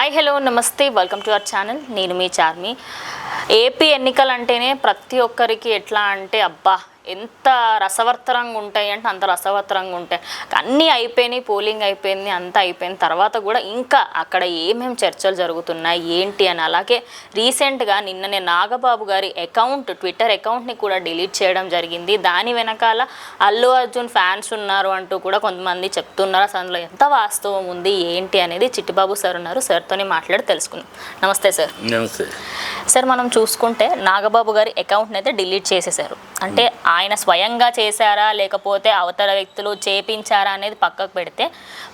Hi hello నమస్తే welcome to our channel. నేను మీ Charmi. AP ఎన్నికలు అంటేనే ప్రతి ఒక్కరికి ఎట్లా అంటే అబ్బా ఎంత రసవత్తరంగా ఉంటాయి అంటే అంత రసవత్తరంగా ఉంటాయి. అన్నీ అయిపోయినాయి, పోలింగ్ అయిపోయింది, అంతా అయిపోయిన తర్వాత కూడా ఇంకా అక్కడ ఏమేమి చర్చలు జరుగుతున్నాయి ఏంటి అని. అలాగే రీసెంట్గా నిన్ననే నాగబాబు గారి ట్విట్టర్ అకౌంట్ని కూడా డిలీట్ చేయడం జరిగింది. దాని వెనకాల అల్లు అర్జున్ ఫ్యాన్స్ ఉన్నారు అంటూ కూడా కొంతమంది చెప్తున్నారు. అసలు అందులో ఎంత వాస్తవం ఉంది ఏంటి అనేది చిట్టిబాబు సార్ ఉన్నారు, సార్తోనే మాట్లాడి తెలుసుకుందాం. నమస్తే సార్. నమస్తే సార్. మనం చూసుకుంటే నాగబాబు గారి అకౌంట్ని అయితే డిలీట్ చేసేసారు. అంటే ఆయన స్వయంగా చేశారా లేకపోతే అవతల వ్యక్తులు చేపించారా అనేది పక్కకు పెడితే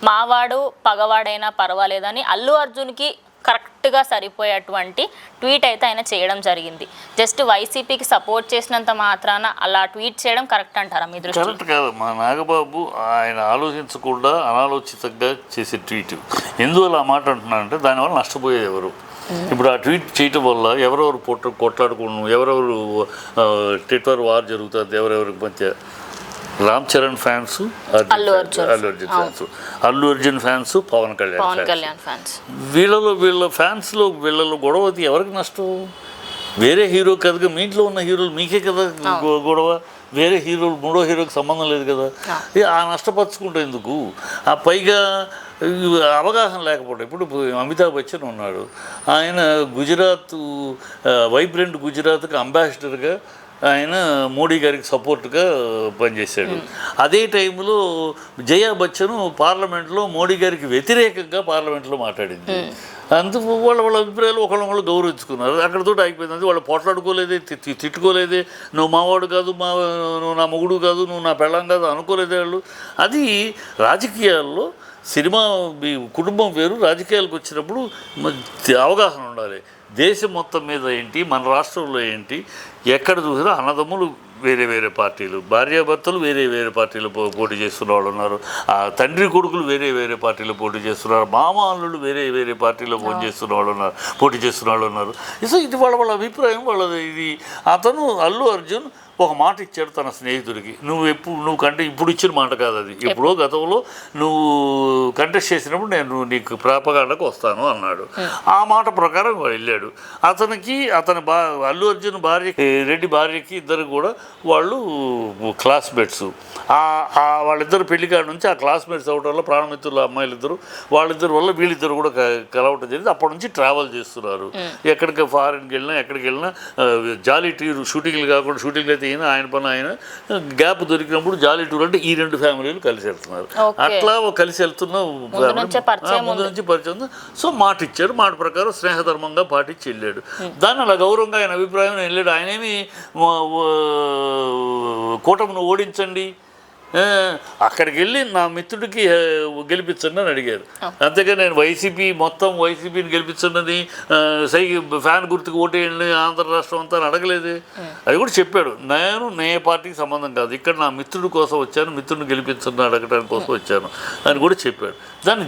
మావాడు పగవాడైనా పర్వాలేదని అల్లు అర్జున్కి కరెక్ట్గా సరిపోయేటువంటి ట్వీట్ అయితే ఆయన చేయడం జరిగింది. జస్ట్ వైసీపీకి సపోర్ట్ చేసినంత మాత్రాన అలా ట్వీట్ చేయడం కరెక్ట్ అంటారా మీ దృష్టిలో? కరెక్ట్ కాదు. మా నాగబాబు ఆయన ఆలోచించకుండా అనాలోచితంగా చేసే ట్వీట్. ఎందువల్ల ఆ మాట అంటున్నానంటే దానివల్ల నష్టపోయేది ఎవరు? ఇప్పుడు ఆ ట్వీట్ చేయటం వల్ల ఎవరెవరు కొట్లాడుకోవడం, ఎవరెవరు ట్విట్టర్ వార్ జరుగుతుంది, ఎవరెవరికి మధ్య Ram Charan fans, Allu Arjun fans, Pavan Kalyan fans. వీళ్ళ ఫ్యాన్స్లో వీళ్ళలో గొడవ ఎవరికి నష్టం? వేరే హీరో కదగా, మీ ఇంట్లో ఉన్న హీరోలు మీకే కదా గొడవ. వేరే హీరోలు మూడో హీరోకి సంబంధం లేదు కదా. ఆ నష్టపరుచుకుంటే ఎందుకు? ఆ పైగా అవగాహన లేకపోవడం. ఇప్పుడు అమితాబ్ బచ్చన్ ఉన్నాడు, ఆయన గుజరాత్ వైబ్రెంట్ గుజరాత్కి అంబాసిడర్గా ఆయన మోడీ గారికి సపోర్ట్గా పనిచేశాడు. అదే టైంలో జయా బచ్చన్ పార్లమెంట్లో మోడీ గారికి వ్యతిరేకంగా పార్లమెంట్లో మాట్లాడింది. అందుకు వాళ్ళ అభిప్రాయాలు ఒకళ్ళు గౌరవించుకున్నారు. అక్కడితో అయిపోయింది. వాళ్ళు పోట్లాడుకోలేదే, తిట్టుకోలేదే, నువ్వు మావాడు కాదు, నువ్వు నా మొగుడు కాదు, నువ్వు నా పెళ్ళం కాదు అనుకోలేదే వాళ్ళు. అది రాజకీయాల్లో సినిమా కుటుంబం వేరు, రాజకీయాలకు వచ్చినప్పుడు అవగాహన ఉండాలి. దేశం మొత్తం మీద ఏంటి, మన రాష్ట్రంలో ఏంటి, ఎక్కడ చూసినా అన్నదమ్ములు వేరే వేరే పార్టీలు, భార్యాభర్తలు వేరే వేరే పార్టీలు పోటీ చేస్తున్న వాళ్ళు ఉన్నారు, తండ్రి కొడుకులు వేరే వేరే పార్టీలో పోటీ చేస్తున్నారు, మామ అల్లుళ్ళు వేరే వేరే పార్టీలో పోటీ చేస్తున్న వాళ్ళు ఉన్నారు. సో ఇది వాళ్ళ అభిప్రాయం వాళ్ళది. ఇది అతను అల్లు అర్జున్ ఒక మాట ఇచ్చాడు తన స్నేహితుడికి, నువ్వు ఇప్పుడు ఇచ్చిన మాట కాదు అది, ఎప్పుడో గతంలో నువ్వు కంటెస్ట్ చేసినప్పుడు నేను నీకు ప్రాపగాండకు వస్తాను అన్నాడు. ఆ మాట ప్రకారం వాడు వెళ్ళాడు. అతని అల్లు అర్జున్ రెడ్డి భార్యకి ఇద్దరు కూడా వాళ్ళు క్లాస్మేట్స్. వాళ్ళిద్దరు పెళ్లికాడ నుంచి ఆ క్లాస్మేట్స్ అవడం వల్ల ప్రాణమిత్రుల అమ్మాయిలిద్దరు, వాళ్ళిద్దరు వల్ల వీళ్ళిద్దరు కూడా కలవటం జరిగింది. అప్పటి నుంచి ట్రావెల్ చేస్తున్నారు. ఎక్కడికి ఫారిన్కి వెళ్ళినా ఎక్కడికి వెళ్ళినా జాలీ టూర్, షూటింగ్లు కాకుండా షూటింగ్లు అయితే ఆయన పని ఆయన, గ్యాప్ దొరికినప్పుడు జాలీ టూర్ అంటే ఈ రెండు ఫ్యామిలీలు కలిసి వెళ్తున్నారు. అట్లా కలిసి వెళ్తున్న ముందు నుంచి పరిచయం. సో మాట ఇచ్చాడు, మాట ప్రకారం స్నేహధర్మంగా పాటించి వెళ్ళాడు. దాన్ని అలా గౌరవంగా ఆయన అభిప్రాయం వెళ్ళాడు. ఆయనేమి కూటమిని ఓడించండి, అక్కడికి వెళ్ళి నా మిత్రుడికి గెలిపించండి అని అడిగారు. అంతేగా నేను వైసీపీని గెలిపించండి, ఫ్యాన్ గుర్తుకు ఓటేయండి ఆంధ్ర రాష్ట్రం అంతా అని అడగలేదు. అది కూడా చెప్పాడు, నే పార్టీకి సంబంధం కాదు, ఇక్కడ నా మిత్రుడి కోసం వచ్చాను, మిత్రుడిని గెలిపించండి అడగడానికి కోసం వచ్చాను అని కూడా చెప్పాడు. దాన్ని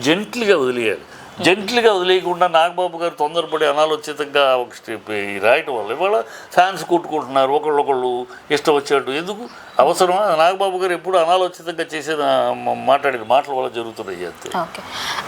జెంట్లీగా వదిలేయకుండా నాగబాబు గారు తొందరపడి అనాలోచితంగా ఒక స్టెప్ రాయటం వల్ల ఇవాళ ఫ్యాన్స్ కొట్టుకుంటున్నారు ఒకళ్ళు ఇష్టం వచ్చేట్టు. ఎందుకు అవసరమా? నాగబాబు గారు ఎప్పుడు అనాలోచితంగా మాట్లాడిన మాటల వల్ల జరుగుతున్నాయి అంతే. ఓకే.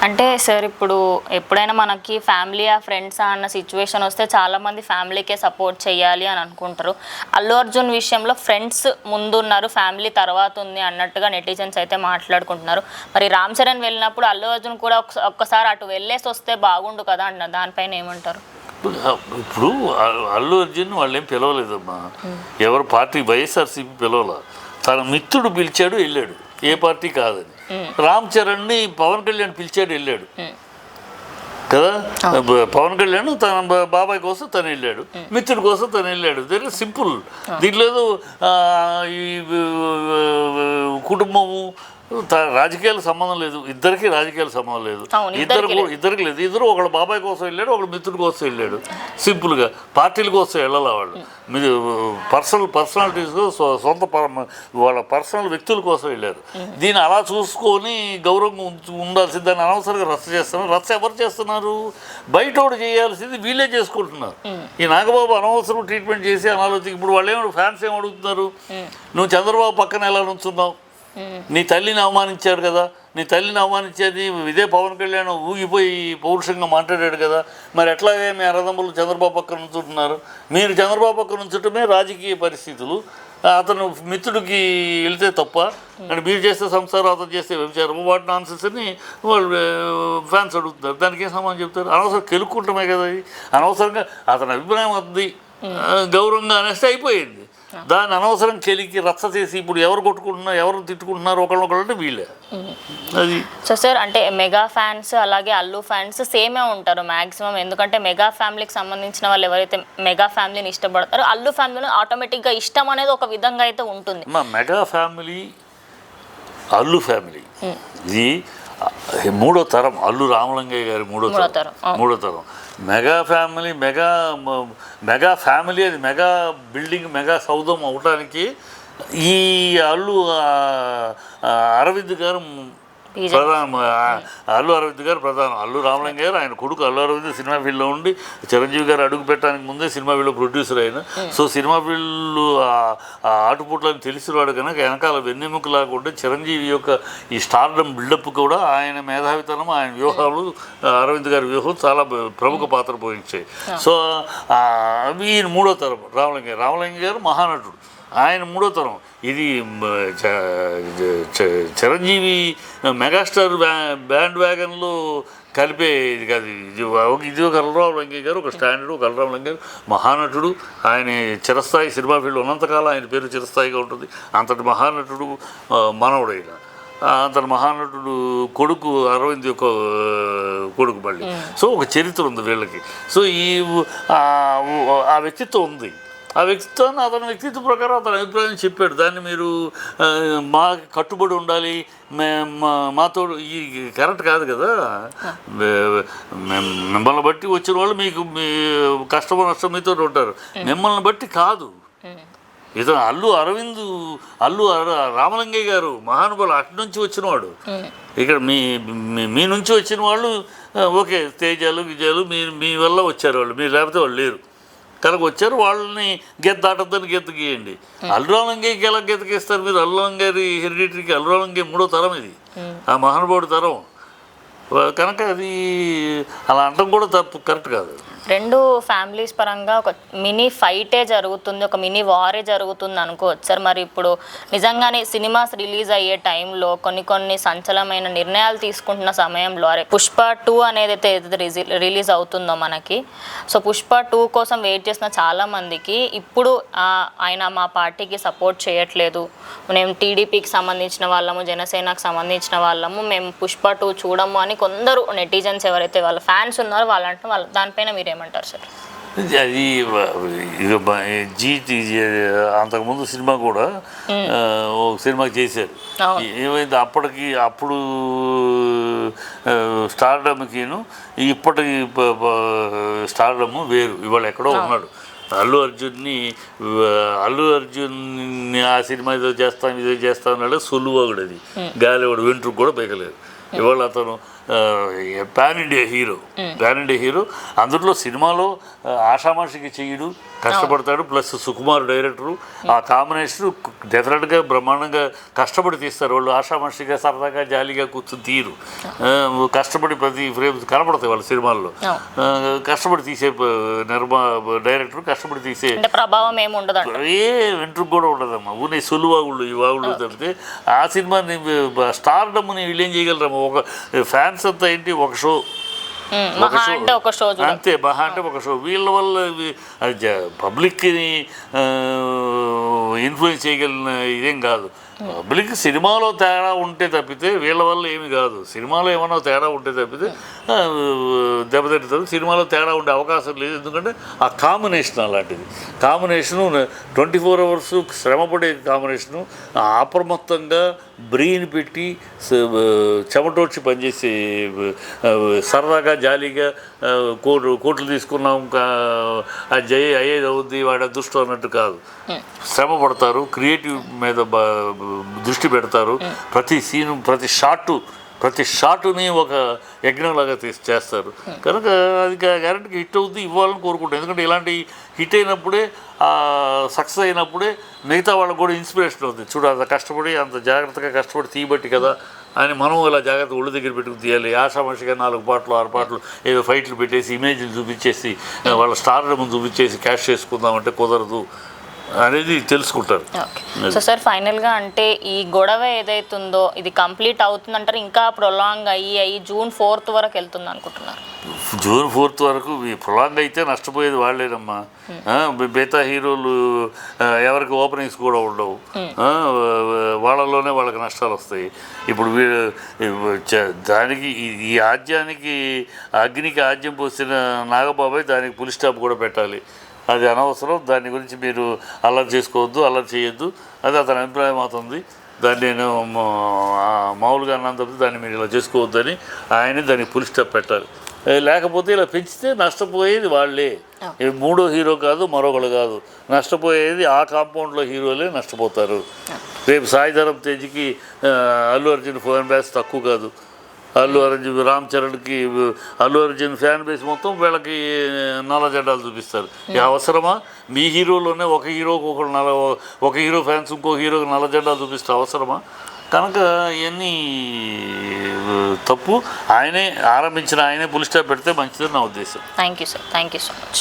అంటే సార్ ఇప్పుడు ఎప్పుడైనా మనకి ఫ్యామిలీయా ఫ్రెండ్సా అన్న సిచ్యువేషన్ వస్తే చాలామంది ఫ్యామిలీకే సపోర్ట్ చేయాలి అని అనుకుంటారు. అల్లు అర్జున్ విషయంలో ఫ్రెండ్స్ ముందున్నారు, ఫ్యామిలీ తర్వాత ఉంది అన్నట్టుగా నెటిజన్స్ అయితే మాట్లాడుకుంటున్నారు. మరి రామ్ చరణ్ వెళ్ళినప్పుడు అల్లు అర్జున్ కూడా ఒక్కసారి అటు వెళ్ళేసి వస్తే బాగుండు కదా అన్నారు. దానిపైన ఏమంటారు? ఇప్పుడు అల్లు అర్జున్ వాళ్ళు ఏం పిలవలేదమ్మా, ఎవరు పార్టీ వైఎస్ఆర్సీపీ పిలవలా, తన మిత్రుడు పిలిచాడు వెళ్ళాడు, ఏ పార్టీ కాదని. రామ్ చరణ్ని పవన్ కళ్యాణ్ పిలిచాడు వెళ్ళాడు కదా. పవన్ కళ్యాణ్ తన బాబాయ్ కోసం తను వెళ్ళాడు, మిత్రుడి కోసం తను వెళ్ళాడు. Very simple. దీంట్లో ఈ కుటుంబము రాజకీయాలకు సంబంధం లేదు, ఇద్దరికి రాజకీయాల సంబంధం లేదు, ఇద్దరికి లేదు. ఇద్దరు ఒకళ్ళు బాబాయ్ కోసం వెళ్ళాడు, ఒకళ్ళు మిత్రుడి కోసం వెళ్ళాడు. సింపుల్గా పార్టీల కోసం వెళ్ళాలి వాళ్ళు, పర్సనాలిటీస్ సొంత వాళ్ళ పర్సనల్ వ్యక్తుల కోసం వెళ్ళారు. దీన్ని అలా చూసుకొని గౌరవంగా ఉండాల్సింది, దాన్ని అనవసరంగా రచ్చ చేస్తున్నారు. రచ్చ ఎవరు చేస్తున్నారు? బయటోడు చేయాల్సింది వీళ్ళే చేసుకుంటున్నారు. ఈ నాగబాబు అనవసరం ట్రీట్మెంట్ చేసి అనాలోచిక. ఇప్పుడు వాళ్ళు ఫ్యాన్స్ ఏం అడుగుతున్నారు, నువ్వు చంద్రబాబు పక్కన ఎలా నుంచున్నావు, నీ తల్లిని అవమానించాడు కదా, నీ తల్లిని అవమానించేది ఇదే పవన్ కళ్యాణ్ ఊగిపోయి పౌరుషంగా మాట్లాడాడు కదా. మరి ఎట్లాగే మీ అన్నదమ్ములు చంద్రబాబు పక్కన నుంచుంటున్నారు? మీరు చంద్రబాబు పక్కన నుంచుంటమే రాజకీయ పరిస్థితులు. అతను మిత్రుడికి వెళితే తప్ప, అంటే మీరు చేస్తే సంసారం, అతను చేస్తే వ్యభిచారం, వాటి నాన్సెన్స్ అని వాళ్ళు ఫ్యాన్స్ అడుగుతున్నారు. దానికి ఏం సమాధానం చెప్తారు? అనవసరం కెలుక్కుంటమే కదా అది. అనవసరంగా అతని అభిప్రాయం వద్ది గౌరవంగా అనేస్తే అయిపోయింది. దాన్ని అనవసరం కెలికి రచ్చ చేసి ఇప్పుడు ఎవరు కొట్టుకుంటున్నారు, ఎవరు తిట్టుకుంటున్నారు ఒకళ్ళొకళ్ళు అంటే వీళ్ళే. అది సో సార్, అంటే మెగా ఫ్యాన్స్ అలాగే అల్లు ఫ్యాన్స్ సేమే ఉంటారు మ్యాక్సిమం. ఎందుకంటే మెగా ఫ్యామిలీకి సంబంధించిన వాళ్ళు ఎవరైతే మెగా ఫ్యామిలీని ఇష్టపడతారో అల్లు ఫ్యామిలీలో ఆటోమేటిక్గా ఇష్టం అనేది ఒక విధంగా అయితే ఉంటుంది. మా మెగా ఫ్యామిలీ, అల్లు ఫ్యామిలీ ఇది మూడో తరం. అల్లు రామలింగయ్య గారి మూడో తరం. మెగా ఫ్యామిలీ అది మెగా బిల్డింగ్, మెగా సౌధం అవటానికి ఈ అల్లు అరవింద్ గారు అల్లు అరవింద్ గారు ప్రధానం. అల్లు రామలింగ గారు ఆయన కొడుకు అల్లు అరవింద్ సినిమా ఫీల్డ్లో ఉండి చిరంజీవి గారు అడుగు పెట్టడానికి ముందే సినిమా ఫీల్డ్లో ప్రొడ్యూసర్ అయిన. సో సినిమా ఫీల్డ్ ఆటుపోట్లని తెలిసినవాడు కనుక వెనకాల వెన్నెముకలాగా ఉంటే చిరంజీవి యొక్క ఈ స్టార్డమ్ బిల్డప్ కూడా ఆయన మేధావితనం, ఆయన వ్యూహాలు, అరవింద్ గారి వ్యూహం చాలా ప్రముఖ పాత్ర పోయించాయి. సో ఈయన మూడో తరం రామలింగ గారు మహానటుడు, ఆయన మూడో తరం. ఇది చిరంజీవి మెగాస్టార్ బ్యాండ్ వ్యాగన్లో కలిపే ఇది కాదు. ఇది ఒక అల్లురామలింగయ్య గారు, ఒక స్టాండర్డ్, ఒక అల్లురామలింగయ్య గారు మహానటుడు. ఆయన చిరస్థాయి సినిమా ఫీల్డ్ ఉన్నంతకాలం ఆయన పేరు చిరస్థాయిగా ఉంటుంది. అంతటి మహానటుడు మనవడైన, అంతటి మహానటుడు కొడుకు అరవింద్ యొక్క కొడుకు మళ్ళీ. సో ఒక చరిత్ర ఉంది వీళ్ళకి. సో ఆ వ్యక్తిత్వం ఉంది. ఆ వ్యక్తిత్వాన్ని అతని వ్యక్తిత్వ ప్రకారం అతని అభిప్రాయం చెప్పాడు. దాన్ని మీరు మా కట్టుబడి ఉండాలి, మాతో ఈ కరెక్ట్ కాదు కదా. మిమ్మల్ని బట్టి వచ్చిన వాళ్ళు మీకు కష్టమో నష్టం మీతో ఉంటారు, మిమ్మల్ని బట్టి కాదు. ఇతను అల్లు రామలింగయ్య గారు మహానుభావులు అటు నుంచి వచ్చినవాడు. ఇక్కడ మీ నుంచి వచ్చిన వాళ్ళు ఓకే తేజాలు విజయాలు మీ వల్ల వచ్చారు వాళ్ళు, మీరు లేకపోతే వాళ్ళు లేరు కనుక వచ్చారు. వాళ్ళని దాటద్దని గీయండి. అల్లురామలింగయ్యకి ఎలా గీస్తారు మీరు? అల్లురామలింగ హెరిడిటరీకి అల్లురామలింగయ్య మూడో తరం ఇది, ఆ మహానుభావుడి తరం కనుక అది అలా అనడం కూడా తప్పు, కరెక్ట్ కాదు. రెండు ఫ్యామిలీస్ పరంగా ఒక మినీ ఫైటే జరుగుతుంది, ఒక మినీ వారే జరుగుతుంది అనుకోవచ్చు సార్. మరి ఇప్పుడు నిజంగానే సినిమాస్ రిలీజ్ అయ్యే టైంలో కొన్ని సంచలనమైన నిర్ణయాలు తీసుకుంటున్న సమయంలో పుష్ప 2 అనేది అయితే రిలీజ్ అవుతుందో మనకి, సో పుష్ప 2 కోసం వెయిట్ చేసిన చాలామందికి ఇప్పుడు ఆయన మా పార్టీకి సపోర్ట్ చేయట్లేదు, మేము టీడీపీకి సంబంధించిన వాళ్ళము, జనసేనకు సంబంధించిన వాళ్ళము, మేము పుష్ప 2 చూడము అని కొందరు నెటిజన్స్ ఎవరైతే వాళ్ళ ఫ్యాన్స్ ఉన్నారో వాళ్ళంటే దానిపైన మీరేమంటారు సార్? అది అంతకుముందు సినిమా కూడా ఒక సినిమా చేశారు. ఏమైంది అప్పుడు స్టార్డమ్కిను ఇప్పటి స్టార్డమ్ వేరు. ఇవాళ ఎక్కడో ఉన్నాడు అల్లు అర్జున్ని ఆ సినిమా ఇదో చేస్తాం అన్నాడు. సులువాగుడు అది గాలివాడు వెంట్రుకు కూడా పైకలేదు. ఇవాళ అతను పాన్ ఇండియా హీరో. అందులో సినిమాలో ఆషామాషికి చెయ్యడు, కష్టపడతాడు. ప్లస్ సుకుమార్ డైరెక్టరు, ఆ కాంబినేషన్ డెఫినెట్గా బ్రహ్మాండంగా కష్టపడి తీస్తారు వాళ్ళు. ఆషామాషిగా సరదాగా జాలీగా కూర్చొని తీరు, కష్టపడి ప్రతి ఫ్రేమ్ కనపడతాయి వాళ్ళ సినిమాల్లో. కష్టపడి తీసే డైరెక్టర్, కష్టపడి తీసే ప్రభావం ఏమి ఉండదు, వెంట్రుకు కూడా ఉండదమ్మా. ఊనే సులువాగుళ్ళు ఈ వాగుళ్ళు తప్పితే ఆ సినిమాని స్టార్డమ్ని వీళ్ళు ఏం చేయగలరమ్మా? ఒక ఫ్యాన్స్ అంతా ఏంటి, ఒక షో అంతే, మహా అంటే ఒక షో. వీళ్ళ వల్ల పబ్లిక్ని ఇన్ఫ్లుయెన్స్ చేయగలిగిన ఇదేం కాదు. పబ్లిక్ సినిమాలో తేడా ఉంటే తప్పితే వీళ్ళ వల్ల ఏమి కాదు. సినిమాలో ఏమన్నా తేడా ఉంటే తప్పితే దెబ్బతింటుంది. సినిమాలో తేడా ఉండే అవకాశం లేదు. ఎందుకంటే ఆ కాంబినేషన్ అలాంటిది. కాంబినేషను 24 hours శ్రమపడే కాంబినేషను, అప్రమత్తంగా బ్రెయిన్ పెట్టి చెమటోడ్చి పనిచేసి సరదాగా జాలీగా కోట్లు తీసుకున్నాం అయ్యేది అవుద్ది వాడి అదృష్టం అన్నట్టు కాదు. శ్రమ పడతారు, క్రియేటివ్ మీద దృష్టి పెడతారు. ప్రతి సీను ప్రతి షాటుని ఒక యజ్ఞంలాగా చేస్తారు. కనుక అది గ్యారెంటీగా హిట్ అవుతుంది, ఇవ్వాలని కోరుకుంటాం. ఎందుకంటే ఇలాంటి హిట్ అయినప్పుడే, సక్సెస్ అయినప్పుడే మిగతా వాళ్ళకు కూడా ఇన్స్పిరేషన్ అవుతుంది. చూడు అంత కష్టపడి, అంత జాగ్రత్తగా కష్టపడి తీయబట్టి కదా అని మనం ఇలా జాగ్రత్త ఒళ్ళు దగ్గర పెట్టుకుని తీయాలి. ఆషామాషిగా 4 పాటలు 6 పాటలు ఏదో ఫైట్లు పెట్టేసి ఇమేజ్లు చూపించేసి వాళ్ళ స్టార్ ముందు చూపించేసి క్యాష్ చేసుకుందామంటే కుదరదు అనేది తెలుసుకుంటారు. ఓకే. సో సార్ ఫైనల్గా అంటే ఈ గొడవ ఏదైతుందో ఇది కంప్లీట్ అవుతుందంటారు, ఇంకా ప్రొలాంగ్ అయ్యి జూన్ 4th వరకు వెళ్తుంది అనుకుంటున్నారు? జూన్ 4th వరకు ప్రొలాంగ్ అయితే నష్టపోయేది వాళ్ళేనమ్మా. మిగతా హీరోలు ఎవరికి ఓపెనింగ్స్ కూడా ఉండవు, వాళ్ళలోనే వాళ్ళకి నష్టాలు వస్తాయి. ఇప్పుడు దానికి ఈ ఆద్యానికి అగ్నికి ఆద్యం పోసిన నాగబాబాయ్ దానికి పులి స్టాప్ కూడా పెట్టాలి. అది అనవసరం, దాని గురించి మీరు అల్లరి చేసుకోవద్దు, అల్లరి చేయొద్దు, అది అతని అభిప్రాయం అవుతుంది. దాన్ని నేను మామూలుగా అన్నాను తప్పితే దాన్ని మీరు ఇలా చేసుకోవద్దని ఆయనే దానికి పులి స్టాప్ పెట్టాలి. లేకపోతే ఇలా పెంచితే నష్టపోయేది వాళ్ళే. మూడో హీరో కాదు, మరొకరు కాదు, నష్టపోయేది ఆ కాంపౌండ్లో హీరోలే నష్టపోతారు. రేపు సాయిధరం తేజ్కి అల్లు అర్జున్ ఫ్యాన్ బేస్ తక్కువ కాదు, అల్లు అర్జున్ రామ్ చరణ్కి అల్లు అర్జున్ ఫ్యాన్ బేస్ మొత్తం వీళ్ళకి నల్ల జెండాలు చూపిస్తారు. ఈ అవసరమా? మీ హీరోలోనే ఒక హీరోకి ఒక హీరో ఫ్యాన్స్ ఇంకో హీరోకి నల్ల జెండాలు చూపిస్తే అవసరమా? కనుక ఇవన్నీ తప్పు. ఆయనే ఆరంభించిన ఆయనే పులి స్టాప్ పెడితే మంచిదని నా ఉద్దేశం. Thank you sir, thank you so much.